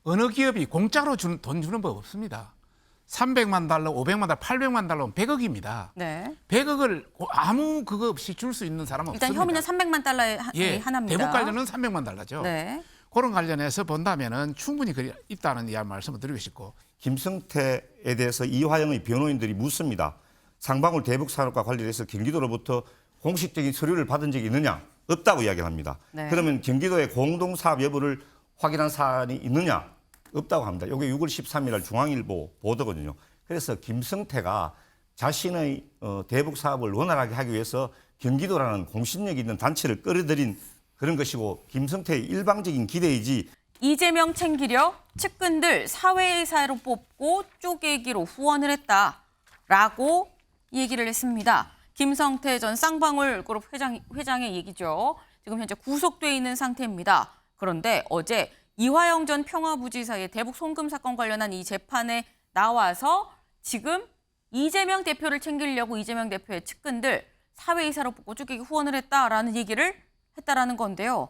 어느 기업이 공짜로 돈 주는 법 없습니다. 300만 달러, 500만 달러, 800만 달러면 100억입니다. 네. 100억을 아무 그거 없이 줄 수 있는 사람은 일단 없습니다. 혐의는 300만 달러에 하나입니다. 대북 관련은 300만 달러죠. 네. 그런 관련해서 본다면은 충분히 있다는 말씀을 드리고 싶고. 김성태에 대해서 이화영의 변호인들이 묻습니다. 상방울 대북 산업과 관련해서 경기도로부터 공식적인 서류를 받은 적이 있느냐? 없다고 이야기를 합니다. 네. 그러면 경기도의 공동사업 여부를 확인한 사안이 있느냐? 없다고 합니다. 이게 6월 13일 날 중앙일보 보도거든요. 그래서 김성태가 자신의 대북 사업을 원활하게 하기 위해서 경기도라는 공신력 있는 단체를 끌어들인 그런 것이고 김성태의 일방적인 기대이지. 이재명 챙기려 측근들 사회이사로 뽑고 쪼개기로 후원을 했다라고 얘기를 했습니다. 김성태 전 쌍방울 그룹 회장의 얘기죠. 지금 현재 구속돼 있는 상태입니다. 그런데 어제 이화영 전 평화부지사의 대북 송금 사건 관련한 이 재판에 나와서 지금 이재명 대표를 챙기려고 이재명 대표의 측근들 사회이사로 뽑고 쪼개기 후원을 했다라는 얘기를 했다라는 건데요.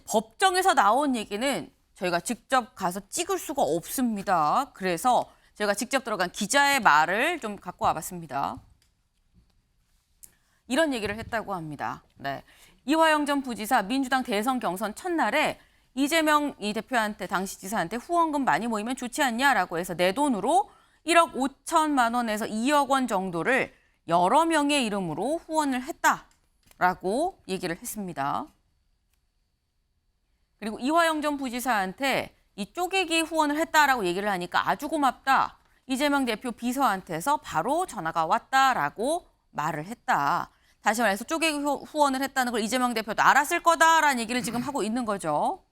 법정에서 나온 얘기는 저희가 직접 가서 찍을 수가 없습니다. 그래서 저희가 직접 들어간 기자의 말을 좀 갖고 와봤습니다. 이런 얘기를 했다고 합니다. 네. 이화영 전 부지사 민주당 대선 경선 첫날에 이재명 이 대표한테 당시 지사한테 후원금 많이 모이면 좋지 않냐라고 해서 내 돈으로 1억 5천만 원에서 2억 원 정도를 여러 명의 이름으로 후원을 했다라고 얘기를 했습니다. 그리고 이화영 전 부지사한테 이 쪼개기 후원을 했다라고 얘기를 하니까 아주 고맙다. 이재명 대표 비서한테서 바로 전화가 왔다라고 말을 했다. 다시 말해서 쪼개기 후원을 했다는 걸 이재명 대표도 알았을 거다라는 얘기를 지금 하고 있는 거죠.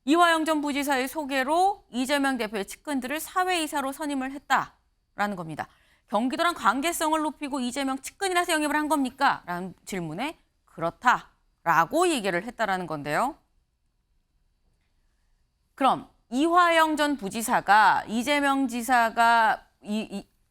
이화영 전 부지사의 소개로 이재명 대표의 측근들을 사회이사로 선임을 했다라는 겁니다. 경기도랑 관계성을 높이고 이재명 측근이라서 영입을 한 겁니까? 라는 질문에 그렇다라고 얘기를 했다라는 건데요. 그럼 이화영 전 부지사가 이재명 지사가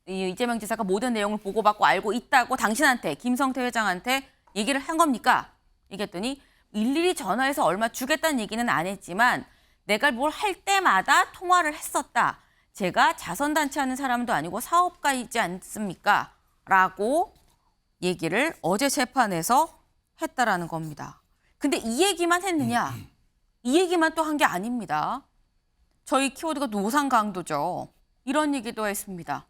이재명 지사가 모든 내용을 보고받고 알고 있다고 당신한테 김성태 회장한테 얘기를 한 겁니까? 얘기했더니 일일이 전화해서 얼마 주겠다는 얘기는 안 했지만 내가 뭘 할 때마다 통화를 했었다. 제가 자선단체 하는 사람도 아니고 사업가이지 않습니까? 라고 얘기를 어제 재판에서 했다라는 겁니다. 근데 이 얘기만 했느냐? 이 얘기만 또 한 게 아닙니다. 저희 키워드가 노상강도죠. 이런 얘기도 했습니다.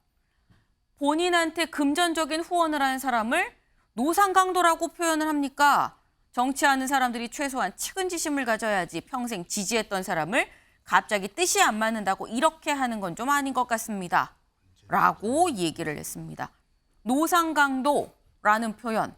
본인한테 금전적인 후원을 하는 사람을 노상강도라고 표현을 합니까? 정치하는 사람들이 최소한 측은지심을 가져야지 평생 지지했던 사람을 갑자기 뜻이 안 맞는다고 이렇게 하는 건 좀 아닌 것 같습니다. 라고 얘기를 했습니다. 노상강도라는 표현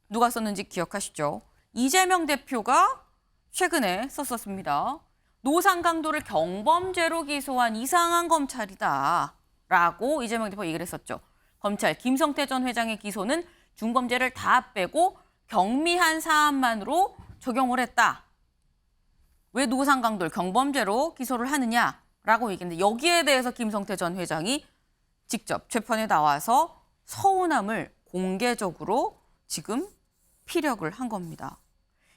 누가 썼는지 기억하시죠? 이재명 대표가 최근에 썼었습니다. 노상강도를 경범죄로 기소한 이상한 검찰이다. 라고 이재명 대표가 얘기를 했었죠. 검찰 김성태 전 회장의 기소는 중범죄를 다 빼고 경미한 사안만으로 적용을 했다. 왜 노상강도를 경범죄로 기소를 하느냐라고 얘기했는데 여기에 대해서 김성태 전 회장이 직접 재판에 나와서 서운함을 공개적으로 지금 피력을 한 겁니다.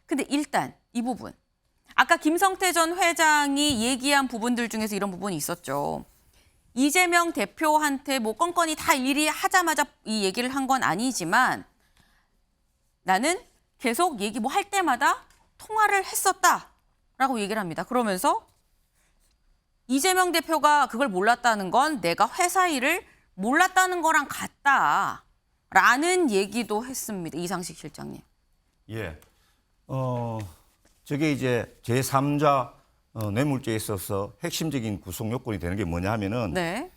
근데 일단 이 부분, 아까 김성태 전 회장이 얘기한 부분들 중에서 이런 부분이 있었죠. 이재명 대표한테 뭐 건건이 다 일이 하자마자 이 얘기를 한 건 아니지만 나는 계속 얘기 뭐 할 때마다 통화를 했었다라고 얘기를 합니다. 그러면서 이재명 대표가 그걸 몰랐다는 건 내가 회사 일을 몰랐다는 거랑 같다라는 얘기도 했습니다. 이상식 실장님. 예. 저게 이제 제3자 뇌물죄에 있어서 핵심적인 구속 요건이 되는 게 뭐냐 하면은 네.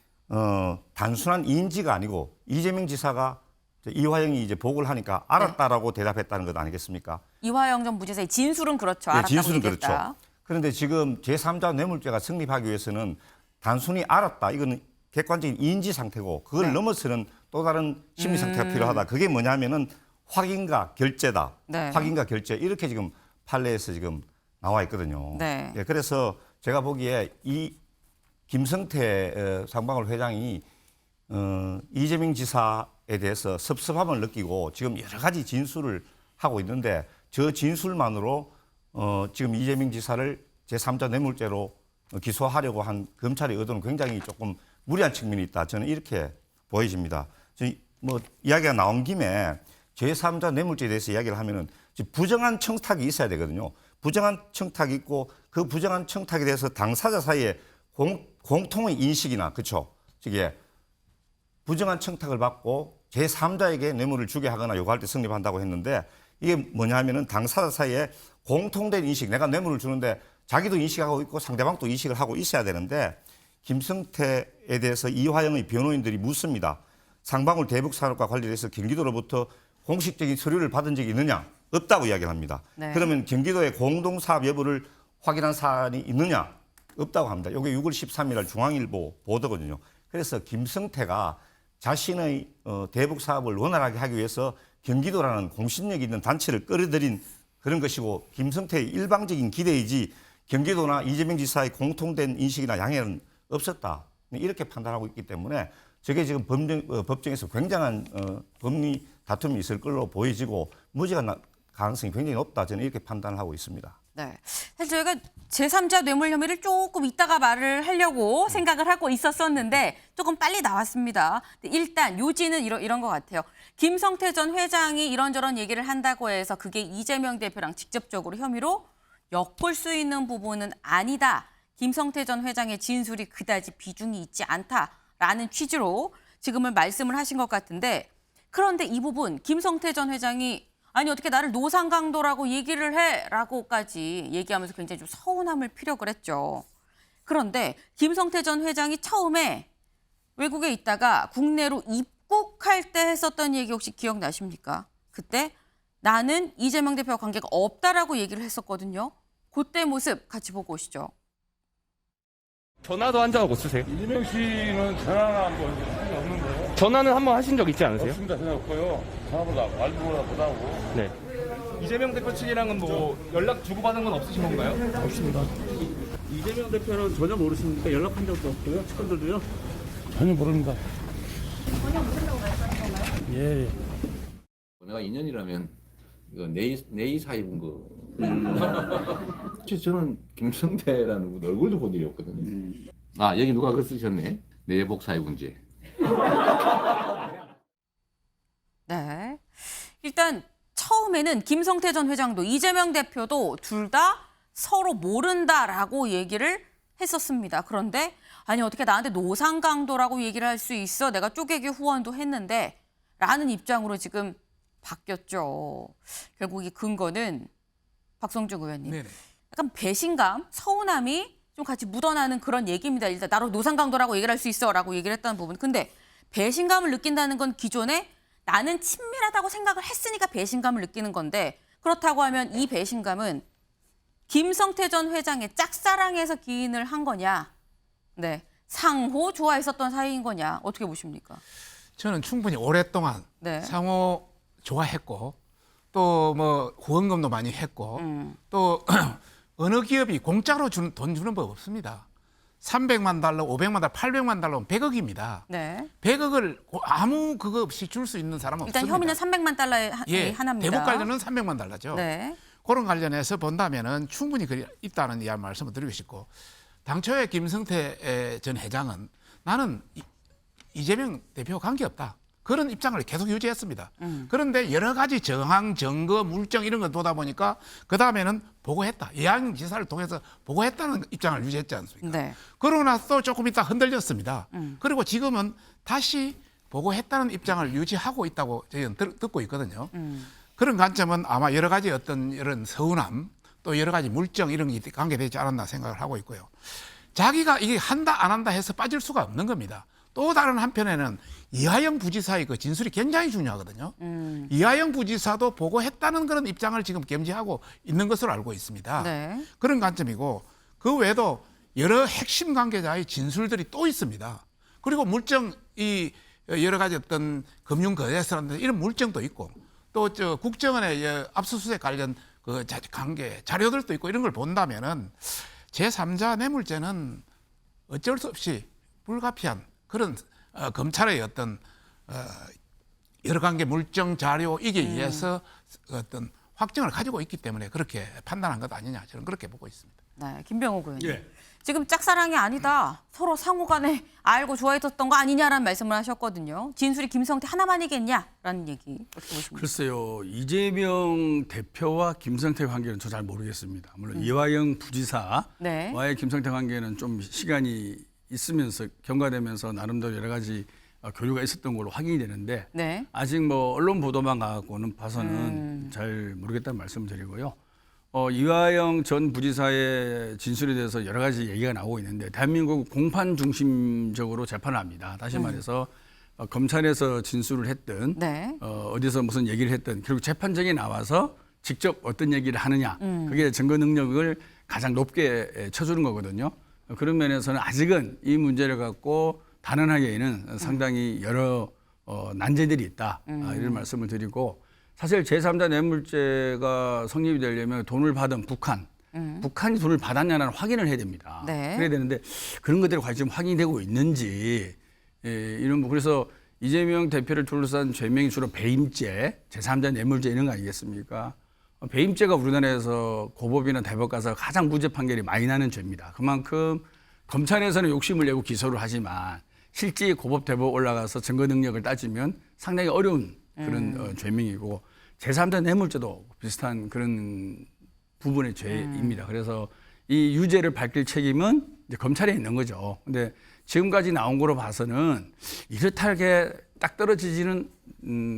단순한 인지가 아니고 이재명 지사가 이화영이 이제 보고를 하니까 알았다라고 대답했다는 것 아니겠습니까? 이화영 전 부지사의 진술은 그렇죠. 네, 알았다고 진술은 얘기했다. 그렇죠. 그런데 지금 제3자 뇌물죄가 성립하기 위해서는 단순히 알았다. 이거는 객관적인 인지 상태고 그걸 네. 넘어서는 또 다른 심리 상태가 필요하다. 그게 뭐냐면은 확인과 결재다. 네. 확인과 결재 이렇게 지금 판례에서 지금 나와 있거든요. 네. 예, 그래서 제가 보기에 이 김성태 상방울 회장이 이재명 지사에 대해서 섭섭함을 느끼고 지금 여러 가지 진술을 하고 있는데 저 진술만으로 지금 이재명 지사를 제3자 뇌물죄로 기소하려고 한 검찰의 의도는 굉장히 조금 무리한 측면이 있다. 저는 이렇게 보여집니다. 뭐 이야기가 나온 김에 제3자 뇌물죄에 대해서 이야기를 하면은 부정한 청탁이 있어야 되거든요. 부정한 청탁이 있고 그 부정한 청탁에 대해서 당사자 사이에 공통의 인식이나 그렇죠. 이게 부정한 청탁을 받고 제3자에게 뇌물을 주게 하거나 요구할 때 성립한다고 했는데 이게 뭐냐 하면은 당사자 사이에 공통된 인식, 내가 뇌물을 주는데 자기도 인식하고 있고 상대방도 인식을 하고 있어야 되는데 김성태에 대해서 이화영의 변호인들이 묻습니다. 상방울 대북 사업과 관련해서 경기도로부터 공식적인 서류를 받은 적이 있느냐? 없다고 이야기를 합니다. 네. 그러면 경기도의 공동사업 여부를 확인한 사안이 있느냐? 없다고 합니다. 이게 6월 13일 날 중앙일보 보도거든요. 그래서 김성태가 자신의 대북 사업을 원활하게 하기 위해서 경기도라는 공신력 있는 단체를 끌어들인 그런 것이고 김성태의 일방적인 기대이지 경기도나 이재명 지사의 공통된 인식이나 양해는 없었다. 이렇게 판단하고 있기 때문에 저게 지금 법정에서 굉장한 법리 다툼이 있을 걸로 보여지고 무죄가 가능성이 굉장히 높다. 저는 이렇게 판단을 하고 있습니다. 네. 사실 저희가 제3자 뇌물 혐의를 조금 이따가 말을 하려고 생각을 하고 있었었는데 조금 빨리 나왔습니다. 일단 요지는 이런 것 같아요. 김성태 전 회장이 이런저런 얘기를 한다고 해서 그게 이재명 대표랑 직접적으로 혐의로 엮을 수 있는 부분은 아니다. 김성태 전 회장의 진술이 그다지 비중이 있지 않다라는 취지로 지금은 말씀을 하신 것 같은데 그런데 이 부분 김성태 전 회장이 아니 어떻게 나를 노상강도라고 얘기를 해라고까지 얘기하면서 굉장히 좀 서운함을 피력을 했죠. 그런데 김성태 전 회장이 처음에 외국에 있다가 국내로 입국할 때 했었던 얘기 혹시 기억나십니까? 그때 나는 이재명 대표와 관계가 없다라고 얘기를 했었거든요. 그때 모습 같이 보고 오시죠. 전화도 한 적 없으세요? 이재명 씨는 전화는 한번 적이 없는데요. 전화는 한번 하신 적 있지 않으세요? 없습니다. 전화 없고요. 전화보다 말보다 못하고. 네. 이재명 대표 측이랑은 뭐 연락 주고받은 건 없으신 건가요? 없습니다. 이재명 대표는 전혀 모르십니까? 연락한 적도 없고요. 측근들도요? 전혀 모릅니다. 전혀 모른다고 말씀하신 건가요? 예. 내가 인연이라면 이거 내이 사입은 거. 저는 김성태라는 분 얼굴도 본 일이 없거든요. 아 여기 누가 그 쓰셨네. 내복 사입은지. 네. 일단 처음에는 김성태 전 회장도 이재명 대표도 둘 다 서로 모른다라고 얘기를 했었습니다. 그런데 아니 어떻게 나한테 노상강도라고 얘기를 할 수 있어? 내가 쪼개기 후원도 했는데 라는 입장으로 지금 바뀌었죠. 결국 이 근거는 박성중 의원님. 네네. 약간 배신감, 서운함이 좀 같이 묻어나는 그런 얘기입니다. 일단 나로 노상강도라고 얘기를 할 수 있어라고 얘기를 했다는 부분. 근데 배신감을 느낀다는 건 기존에 나는 친밀하다고 생각을 했으니까 배신감을 느끼는 건데 그렇다고 하면 이 배신감은 김성태 전 회장의 짝사랑에서 기인을 한 거냐? 네. 상호 좋아했었던 사이인 거냐? 어떻게 보십니까? 저는 충분히 오랫동안 네. 상호 좋아했고 또 뭐 후원금도 많이 했고 또 어느 기업이 공짜로 돈 주는 법 없습니다. 300만 달러, 500만 달러, 800만 달러는 100억입니다. 네. 100억을 아무 그거 없이 줄 수 있는 사람은 일단 없습니다. 혐의는 300만 달러의 하나입니다. 대북 관련은 300만 달러죠. 네. 그런 관련해서 본다면은 충분히 있다는 말씀을 드리고 싶고 당초에 김성태 전 회장은 나는 이재명 대표와 관계없다. 그런 입장을 계속 유지했습니다. 그런데 여러 가지 정황, 증거, 물증 이런 걸 보다 보니까 그다음에는 보고했다. 이화영 지사를 통해서 보고했다는 입장을 유지했지 않습니까? 네. 그러고 나서 또 조금 있다 흔들렸습니다. 그리고 지금은 다시 보고했다는 입장을 유지하고 있다고 저희는 듣고 있거든요. 그런 관점은 아마 여러 가지 어떤 이런 서운함 또 여러 가지 물증 이런 게 관계되지 않았나 생각을 하고 있고요. 자기가 이게 한다 안 한다 해서 빠질 수가 없는 겁니다. 또 다른 한편에는 이화영 부지사의 그 진술이 굉장히 중요하거든요. 이화영 부지사도 보고했다는 그런 입장을 지금 겸지하고 있는 것으로 알고 있습니다. 네. 그런 관점이고 그 외에도 여러 핵심 관계자의 진술들이 또 있습니다. 그리고 물증 이 여러 가지 어떤 금융 거래소라든지 이런 물증도 있고 또 저 국정원의 압수수색 관련 그 관계 자료들도 있고 이런 걸 본다면은 제3자 뇌물죄는 어쩔 수 없이 불가피한 그런 검찰의 어떤 여러 관계 물증 자료 이게 의해서 어떤 확증을 가지고 있기 때문에 그렇게 판단한 것 아니냐 저는 그렇게 보고 있습니다. 네, 김병욱 의원님. 예. 지금 짝사랑이 아니다. 서로 상호간에 알고 좋아했었던 거 아니냐라는 말씀을 하셨거든요. 진술이 김성태 하나만이겠냐라는 얘기 어떻게 보십니까? 글쎄요. 이재명 대표와 김성태 관계는 저 잘 모르겠습니다. 물론 이화영 부지사와의 네. 김성태 관계는 좀 시간이 있으면서 경과되면서 나름대로 여러 가지 교류가 있었던 걸로 확인이 되는데 네. 아직 뭐 언론 보도만 갖고는 봐서는 잘 모르겠다는 말씀을 드리고요. 이화영 전 부지사의 진술에 대해서 여러 가지 얘기가 나오고 있는데 대한민국 공판 중심적으로 재판을 합니다. 다시 말해서 검찰에서 진술을 했든 네. 어디서 무슨 얘기를 했든 결국 재판정에 나와서 직접 어떤 얘기를 하느냐 그게 증거 능력을 가장 높게 쳐주는 거거든요. 그런 면에서는 아직은 이 문제를 갖고 단언하기에는 상당히 여러 난제들이 있다 이런 말씀을 드리고 사실 제3자 뇌물죄가 성립이 되려면 돈을 받은 북한이 돈을 받았냐는 확인을 해야 됩니다. 네. 그래야 되는데 그런 것들이 과연 지금 확인이 되고 있는지 이런 그래서 이재명 대표를 둘러싼 죄명이 주로 배임죄, 제3자 뇌물죄 이런 거 아니겠습니까? 배임죄가 우리나라에서 고법이나 대법 가서 가장 무죄 판결이 많이 나는 죄입니다. 그만큼 검찰에서는 욕심을 내고 기소를 하지만 실제 고법 대법 올라가서 증거 능력을 따지면 상당히 어려운 그런 죄명이고 제3자 뇌물죄도 비슷한 그런 부분의 죄입니다. 그래서 이 유죄를 밝힐 책임은 이제 검찰에 있는 거죠. 근데 지금까지 나온 거로 봐서는 이렇게 딱 떨어지지는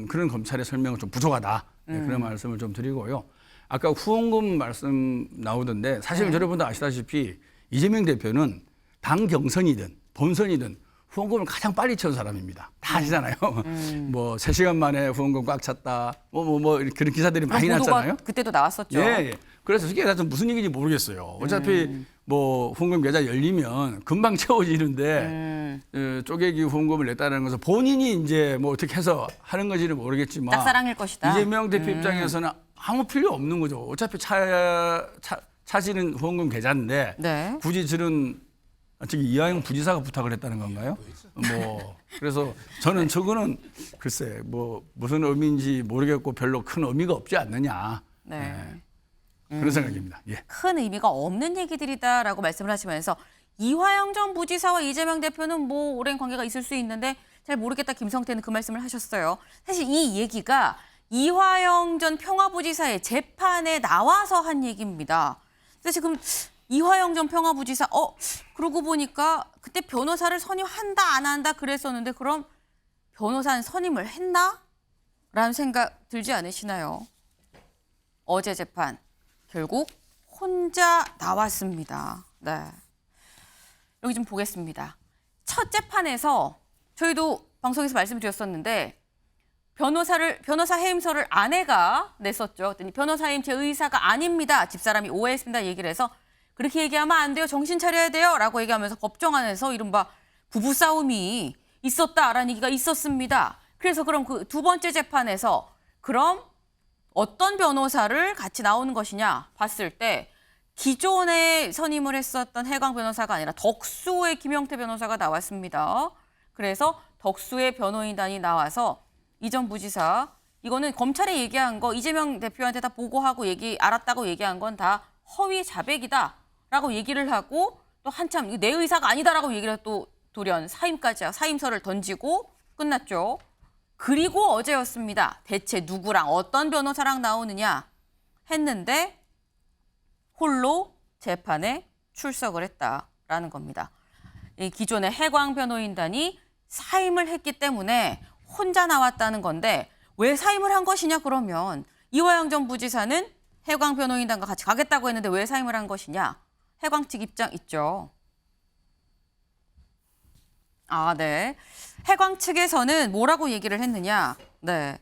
그런 검찰의 설명은 좀 부족하다. 네, 그런 말씀을 좀 드리고요. 아까 후원금 말씀 나오던데 사실 여러분도 아시다시피 이재명 대표는 당 경선이든 본선이든 후원금을 가장 빨리 천 사람입니다. 다 아시잖아요. 뭐 3시간 만에 후원금 꽉 찼다. 뭐 그런 기사들이 많이 났잖아요. 그때도 나왔었죠. 예. 그래서 이게 다 무슨 얘기인지 모르겠어요. 어차피 뭐 후원금 계좌 열리면 금방 채워지는데 쪼개기 후원금을 냈다는 것은 본인이 이제 뭐 어떻게 해서 하는 건지는 모르겠지만 짝사랑일 것이다. 이재명 대표 입장에서는 아무 필요 없는 거죠. 어차피 차지는 후원금 계좌인데 네. 굳이 저는 지금 이화영 부지사가 부탁을 했다는 건가요? 뭐 그래서 저는 저거는 글쎄 뭐 무슨 의미인지 모르겠고 별로 큰 의미가 없지 않느냐. 네. 그런 생각입니다. 예. 큰 의미가 없는 얘기들이다라고 말씀을 하시면서 이화영 전 부지사와 이재명 대표는 뭐 오랜 관계가 있을 수 있는데 잘 모르겠다 김성태는 그 말씀을 하셨어요. 사실 이 얘기가 이화영 전 평화부지사의 재판에 나와서 한 얘기입니다. 그래서 지금 이화영 전 평화부지사 그러고 보니까 그때 변호사를 선임한다 안 한다 그랬었는데 그럼 변호사는 선임을 했나? 라는 생각 들지 않으시나요? 어제 재판 결국 혼자 나왔습니다. 네. 여기 좀 보겠습니다. 첫 재판에서 저희도 방송에서 말씀드렸었는데 변호사 해임서를 아내가 냈었죠. 그랬더니 변호사 해임 제 의사가 아닙니다. 집사람이 오해했습니다. 얘기를 해서 그렇게 얘기하면 안 돼요. 정신 차려야 돼요. 라고 얘기하면서 법정 안에서 이른바 부부싸움이 있었다라는 얘기가 있었습니다. 그래서 그럼 그 두 번째 재판에서 그럼 어떤 변호사를 같이 나오는 것이냐 봤을 때 기존에 선임을 했었던 해광 변호사가 아니라 덕수의 김영태 변호사가 나왔습니다. 그래서 덕수의 변호인단이 나와서 이전 부지사 이거는 검찰에 얘기한 거 이재명 대표한테 다 보고하고 알았다고 얘기한 건 다 허위 자백이다라고 얘기를 하고 또 한참 내 의사가 아니다라고 얘기를 또 돌연 사임서를 던지고 끝났죠. 그리고 어제였습니다. 대체 누구랑 어떤 변호사랑 나오느냐 했는데 홀로 재판에 출석을 했다라는 겁니다. 이 기존의 해광 변호인단이 사임을 했기 때문에 혼자 나왔다는 건데 왜 사임을 한 것이냐 그러면 이화영 전 부지사는 해광 변호인단과 같이 가겠다고 했는데 왜 사임을 한 것이냐? 해광 측 입장 있죠. 네. 해광 측에서는 뭐라고 얘기를 했느냐? 네.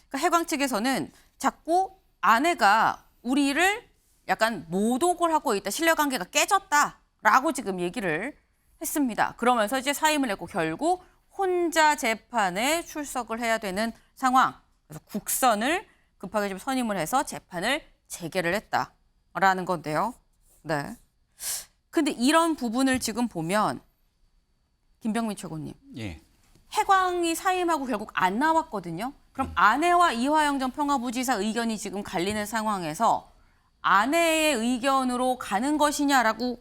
그러니까 해광 측에서는 자꾸 아내가 우리를 약간 모독을 하고 있다. 신뢰관계가 깨졌다라고 지금 얘기를 했습니다. 그러면서 이제 사임을 했고 결국 혼자 재판에 출석을 해야 되는 상황. 그래서 국선을 급하게 좀 선임을 해서 재판을 재개를 했다라는 건데요. 네. 근데 이런 부분을 지금 보면 김병민 최고님. 예. 해광이 사임하고 결국 안 나왔거든요. 그럼 아내와 이화영 전 평화부지사 의견이 지금 갈리는 상황에서 아내의 의견으로 가는 것이냐라고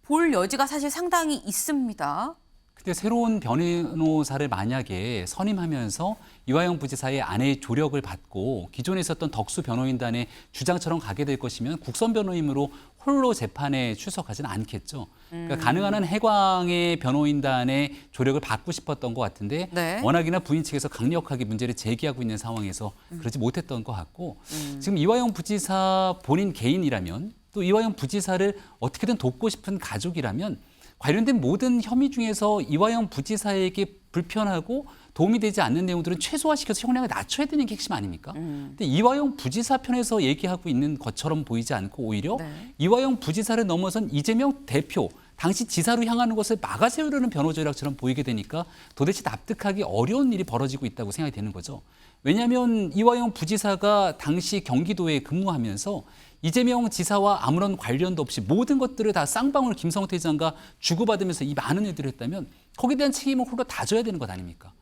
볼 여지가 사실 상당히 있습니다. 근데 새로운 변호사를 만약에 선임하면서 이화영 부지사의 아내의 조력을 받고 기존에 있었던 덕수 변호인단의 주장처럼 가게 될 것이면 국선 변호인으로 홀로 재판에 출석하지는 않겠죠. 그러니까 가능한 한 해광의 변호인단의 조력을 받고 싶었던 것 같은데 네. 워낙이나 부인 측에서 강력하게 문제를 제기하고 있는 상황에서 그러지 못했던 것 같고 지금 이화영 부지사 본인 개인이라면 또 이화영 부지사를 어떻게든 돕고 싶은 가족이라면 관련된 모든 혐의 중에서 이화영 부지사에게 불편하고 도움이 되지 않는 내용들은 최소화시켜서 형량을 낮춰야 되는 게 핵심 아닙니까? 근데 이화영 부지사 편에서 얘기하고 있는 것처럼 보이지 않고 오히려 네. 이화영 부지사를 넘어선 이재명 대표, 당시 지사로 향하는 것을 막아세우려는 변호 전략처럼 보이게 되니까 도대체 납득하기 어려운 일이 벌어지고 있다고 생각이 되는 거죠. 왜냐하면 이화영 부지사가 당시 경기도에 근무하면서 이재명 지사와 아무런 관련도 없이 모든 것들을 다 쌍방울 김성태 회장과 주고받으면서 이 많은 일들을 했다면 거기에 대한 책임을 홀로 다 져야 되는 것 아닙니까?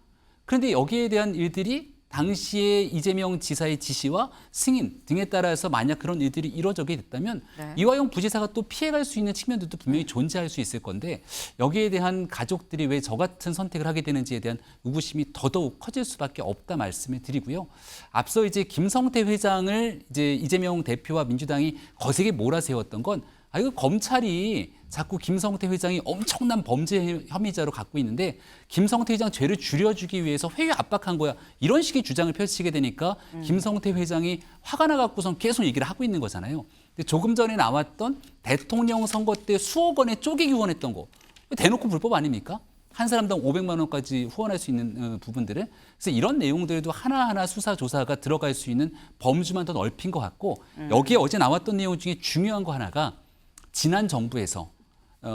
그런데 여기에 대한 일들이 당시에 이재명 지사의 지시와 승인 등에 따라서 만약 그런 일들이 이루어지게 됐다면 네. 이화영 부지사가 또 피해갈 수 있는 측면들도 분명히 존재할 수 있을 건데 여기에 대한 가족들이 왜 저 같은 선택을 하게 되는지에 대한 의구심이 더더욱 커질 수밖에 없다 말씀을 드리고요. 앞서 이제 김성태 회장을 이제 이재명 대표와 민주당이 거세게 몰아세웠던 건 이거 검찰이 자꾸 김성태 회장이 엄청난 범죄 혐의자로 갖고 있는데 김성태 회장 죄를 줄여주기 위해서 회유 압박한 거야. 이런 식의 주장을 펼치게 되니까 김성태 회장이 화가 나갖고선 계속 얘기를 하고 있는 거잖아요. 근데 조금 전에 나왔던 대통령 선거 때 수억 원의 쪼개기 후원했던 거. 대놓고 불법 아닙니까? 한 사람당 500만 원까지 후원할 수 있는 부분들을. 그래서 이런 내용들도 하나하나 수사 조사가 들어갈 수 있는 범주만 더 넓힌 것 같고 여기에 어제 나왔던 내용 중에 중요한 거 하나가 지난 정부에서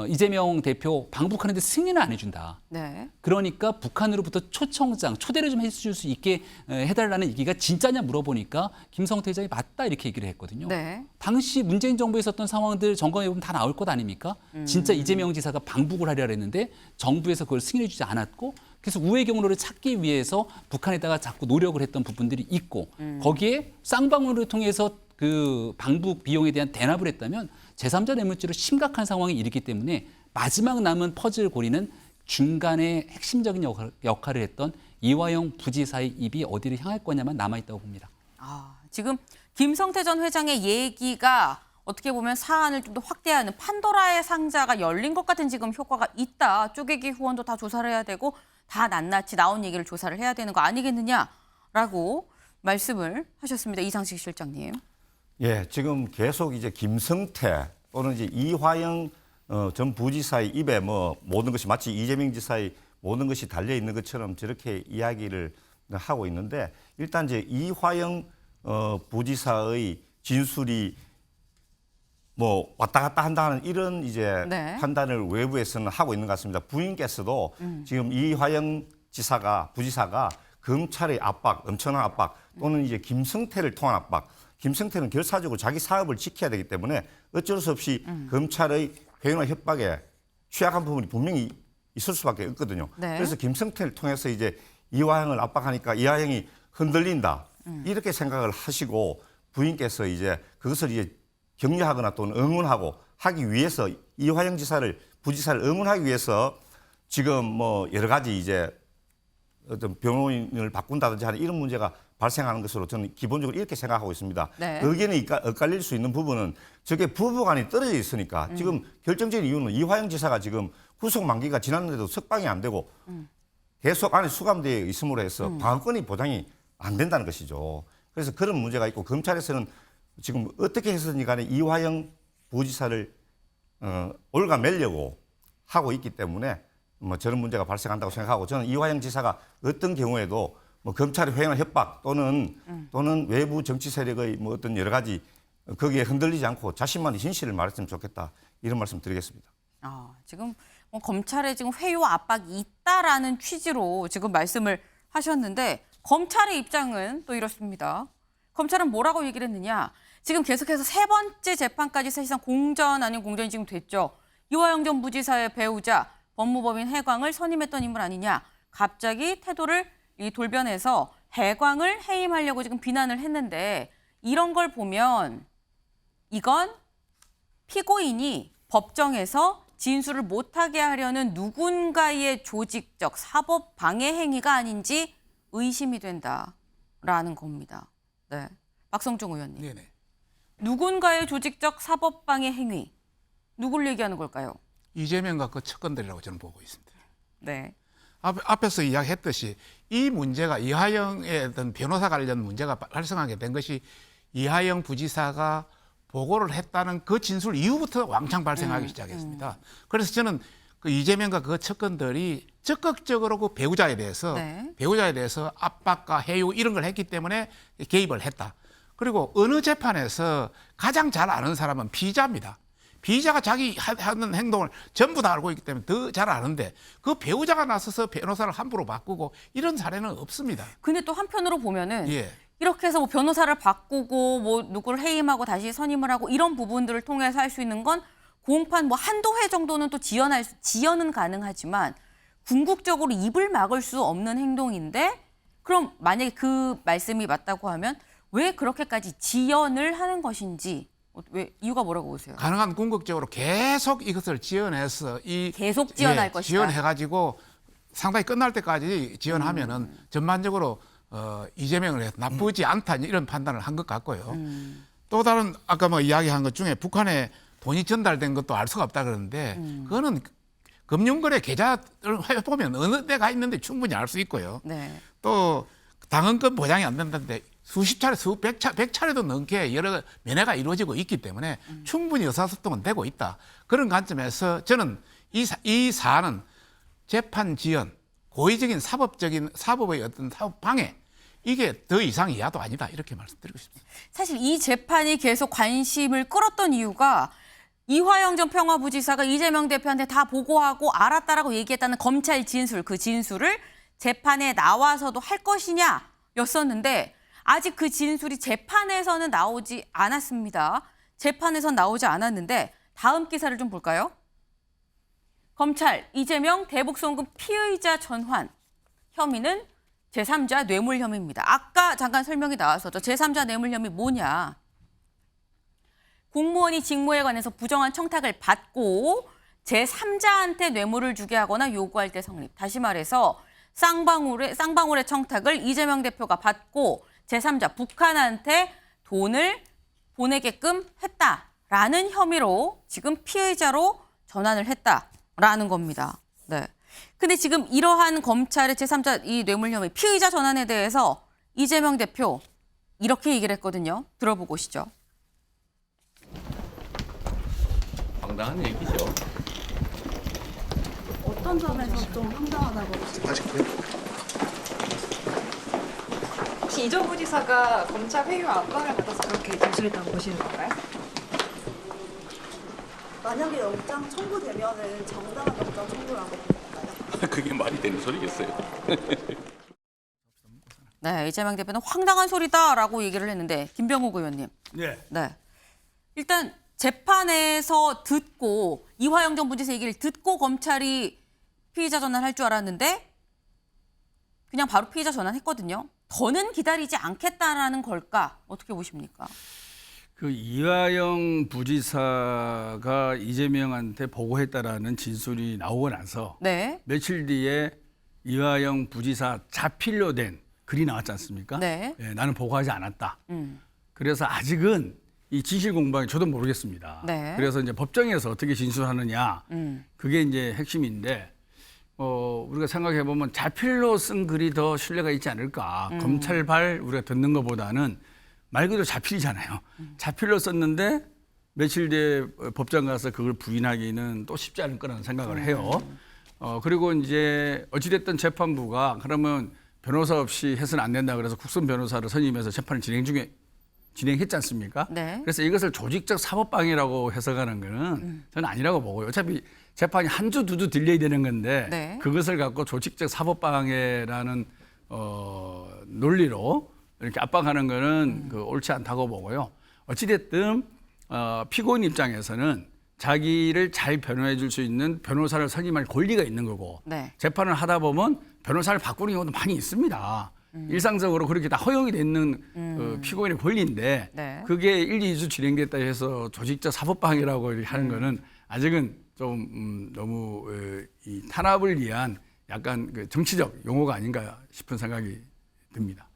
이재명 대표 방북하는데 승인을 안 해준다. 네. 그러니까 북한으로부터 초청장, 초대를 좀 해줄 수 있게 해달라는 얘기가 진짜냐 물어보니까 김성태 회장이 맞다 이렇게 얘기를 했거든요. 네. 당시 문재인 정부에 있었던 상황들 점검해보면 다 나올 것 아닙니까? 진짜 이재명 지사가 방북을 하려 했는데 정부에서 그걸 승인해주지 않았고 그래서 우회 경로를 찾기 위해서 북한에다가 자꾸 노력을 했던 부분들이 있고 거기에 쌍방울을 통해서 그 방북 비용에 대한 대납을 했다면 제3자 뇌물죄로 심각한 상황에 이르기 때문에 마지막 남은 퍼즐 고리는 중간에 핵심적인 역할을 했던 이화영 부지사의 입이 어디를 향할 거냐만 남아있다고 봅니다. 지금 김성태 전 회장의 얘기가 어떻게 보면 사안을 좀 더 확대하는 판도라의 상자가 열린 것 같은 지금 효과가 있다. 쪼개기 후원도 다 조사를 해야 되고 다 낱낱이 나온 얘기를 조사를 해야 되는 거 아니겠느냐라고 말씀을 하셨습니다. 이상식 실장님. 예, 지금 계속 이제 김성태 또는 이제 이화영 전 부지사의 입에 뭐 모든 것이 마치 이재명 지사의 모든 것이 달려 있는 것처럼 저렇게 이야기를 하고 있는데 일단 이제 이화영 부지사의 진술이 뭐 왔다 갔다 한다는 이런 이제 네. 판단을 외부에서는 하고 있는 것 같습니다. 부인께서도 지금 이화영 부지사가 검찰의 압박, 엄청난 압박 또는 이제 김성태를 통한 압박. 김성태는 결사적으로 자기 사업을 지켜야 되기 때문에 어쩔 수 없이 검찰의 회유나 협박에 취약한 부분이 분명히 있을 수밖에 없거든요. 네. 그래서 김성태를 통해서 이제 이화영을 압박하니까 이화영이 흔들린다. 이렇게 생각을 하시고 부인께서 이제 그것을 이제 격려하거나 또는 응원하고 하기 위해서 이화영 부지사를 응원하기 위해서 지금 뭐 여러 가지 이제 어떤 변호인을 바꾼다든지 하는 이런 문제가 발생하는 것으로 저는 기본적으로 이렇게 생각하고 있습니다. 네. 의견이 엇갈릴 수 있는 부분은 저게 부부간이 떨어져 있으니까 지금 결정적인 이유는 이화영 지사가 지금 구속 만기가 지났는데도 석방이 안 되고 계속 안에 수감되어 있음으로 해서 방어권이 보장이 안 된다는 것이죠. 그래서 그런 문제가 있고 검찰에서는 지금 어떻게 해서든지 간에 이화영 부지사를 올가매려고 하고 있기 때문에 뭐 저런 문제가 발생한다고 생각하고 저는 이화영 지사가 어떤 경우에도 뭐 검찰의 회유나 협박 또는 외부 정치 세력의 뭐 어떤 여러 가지 거기에 흔들리지 않고 자신만의 진실을 말했으면 좋겠다 이런 말씀 드리겠습니다. 지금 뭐 검찰에 지금 회유 압박이 있다라는 취지로 지금 말씀을 하셨는데 검찰의 입장은 또 이렇습니다. 검찰은 뭐라고 얘기를 했느냐? 지금 계속해서 세 번째 재판까지 사실상 공전 아닌 공전이 지금 됐죠. 이화영 전 부지사의 배우자 법무법인 해광을 선임했던 인물 아니냐. 갑자기 태도를 돌변해서 해광을 해임하려고 지금 비난을 했는데 이런 걸 보면 이건 피고인이 법정에서 진술을 못하게 하려는 누군가의 조직적 사법 방해 행위가 아닌지 의심이 된다라는 겁니다. 네, 박성중 의원님. 네네. 누군가의 조직적 사법 방해 행위. 누굴 얘기하는 걸까요? 이재명과 그 측근들이라고 저는 보고 있습니다. 네. 앞에서 이야기했듯이 이 문제가 이화영의 어떤 변호사 관련 문제가 발생하게 된 것이 이화영 부지사가 보고를 했다는 그 진술 이후부터 왕창 발생하기 시작했습니다. 그래서 저는 그 이재명과 그 측근들이 적극적으로 그 배우자에 대해서 압박과 해유 이런 걸 했기 때문에 개입을 했다. 그리고 어느 재판에서 가장 잘 아는 사람은 피의자입니다. 피의자가 자기 하는 행동을 전부 다 알고 있기 때문에 더 잘 아는데 그 배우자가 나서서 변호사를 함부로 바꾸고 이런 사례는 없습니다. 근데 또 한편으로 보면은 예. 이렇게 해서 뭐 변호사를 바꾸고 뭐 누구를 해임하고 다시 선임을 하고 이런 부분들을 통해서 할 수 있는 건 공판 뭐 한두 회 정도는 또 지연은 가능하지만 궁극적으로 입을 막을 수 없는 행동인데 그럼 만약에 그 말씀이 맞다고 하면 왜 그렇게까지 지연을 하는 것인지 왜 이유가 뭐라고 보세요? 가능한 궁극적으로 계속 이것을 지연해서 계속 지연할 것이다. 지연해가지고 상당히 끝날 때까지 지연하면은 전반적으로 이재명을 해서 나쁘지 않다 이런 판단을 한 것 같고요. 또 다른 아까 뭐 이야기한 것 중에 북한에 돈이 전달된 것도 알 수가 없다 그러는데 그거는 금융거래 계좌를 해보면 어느 데가 있는데 충분히 알 수 있고요. 네. 또 당헌권 보장이 안 된다는데 수십 차례, 백 차례도 넘게 여러 면회가 이루어지고 있기 때문에 충분히 의사소통은 되고 있다. 그런 관점에서 저는 이 사안은 재판 지연, 고의적인 사법의 어떤 사법 방해 이게 더 이상 이하도 아니다 이렇게 말씀드리고 싶습니다. 사실 이 재판이 계속 관심을 끌었던 이유가 이화영 전 평화부지사가 이재명 대표한테 다 보고하고 알았다라고 얘기했다는 검찰 진술, 그 진술을 재판에 나와서도 할 것이냐였었는데 아직 그 진술이 재판에서는 나오지 않았습니다. 재판에선 나오지 않았는데 다음 기사를 좀 볼까요? 검찰 이재명 대북송금 피의자 전환 혐의는 제3자 뇌물 혐의입니다. 아까 잠깐 설명이 나왔었죠. 제3자 뇌물 혐의 뭐냐. 공무원이 직무에 관해서 부정한 청탁을 받고 제3자한테 뇌물을 주게 하거나 요구할 때 성립. 다시 말해서 쌍방울의 청탁을 이재명 대표가 받고 제3자 북한한테 돈을 보내게끔 했다라는 혐의로 지금 피의자로 전환을 했다라는 겁니다. 네. 근데 지금 이러한 검찰의 제3자 이 뇌물 혐의 피의자 전환에 대해서 이재명 대표 이렇게 얘기를 했거든요. 들어보고 오시죠. 황당한 얘기죠. 어떤 점에서 좀 황당하다고 혹시 이전 부지사가 검찰 회유와 압박을 받아서 그렇게 진술했다고 보시는 건가요? 만약에 영장 청구되면은 정당한 영장 청구라고 볼까요? 그게 말이 되는 소리겠어요. 네, 이재명 대표는 황당한 소리다라고 얘기를 했는데 김병욱 의원님. 네. 일단 재판에서 듣고 이화영 전 부지사 얘기를 듣고 검찰이 피의자 전환할 줄 알았는데 그냥 바로 피의자 전환했거든요. 더는 기다리지 않겠다라는 걸까? 어떻게 보십니까? 그 이화영 부지사가 이재명한테 보고했다라는 진술이 나오고 나서 네. 며칠 뒤에 이화영 부지사 자필로 된 글이 나왔지 않습니까? 네. 예, 나는 보고하지 않았다. 그래서 아직은 이 진실 공방이 저도 모르겠습니다. 네. 그래서 이제 법정에서 어떻게 진술하느냐 그게 이제 핵심인데 우리가 생각해 보면 자필로 쓴 글이 더 신뢰가 있지 않을까. 검찰발 우리가 듣는 것보다는 말 그대로 자필이잖아요. 자필로 썼는데 며칠 뒤에 법정 가서 그걸 부인하기는 또 쉽지 않을 거라는 생각을 해요. 그리고 이제 어찌됐든 재판부가 그러면 변호사 없이 해서는 안 된다 그래서 국선 변호사를 선임해서 재판을 진행했지 않습니까? 네. 그래서 이것을 조직적 사법방해라고 해석하는 거는 저는 아니라고 보고요. 어차피 재판이 한 주, 두 주 딜레이 되는 건데 네. 그것을 갖고 조직적 사법방해라는 논리로 이렇게 압박하는 거는 그 옳지 않다고 보고요. 어찌됐든 피고인 입장에서는 자기를 잘 변호해 줄 수 있는 변호사를 선임할 권리가 있는 거고 네. 재판을 하다 보면 변호사를 바꾸는 경우도 많이 있습니다. 일상적으로 그렇게 다 허용이 돼 있는 피고인의 권리인데 네. 그게 1, 2주 진행됐다 해서 조직적 사법방해라고 이렇게 하는 거는 아직은 좀 너무 이 탄압을 위한 약간 그 정치적 용어가 아닌가 싶은 생각이 듭니다.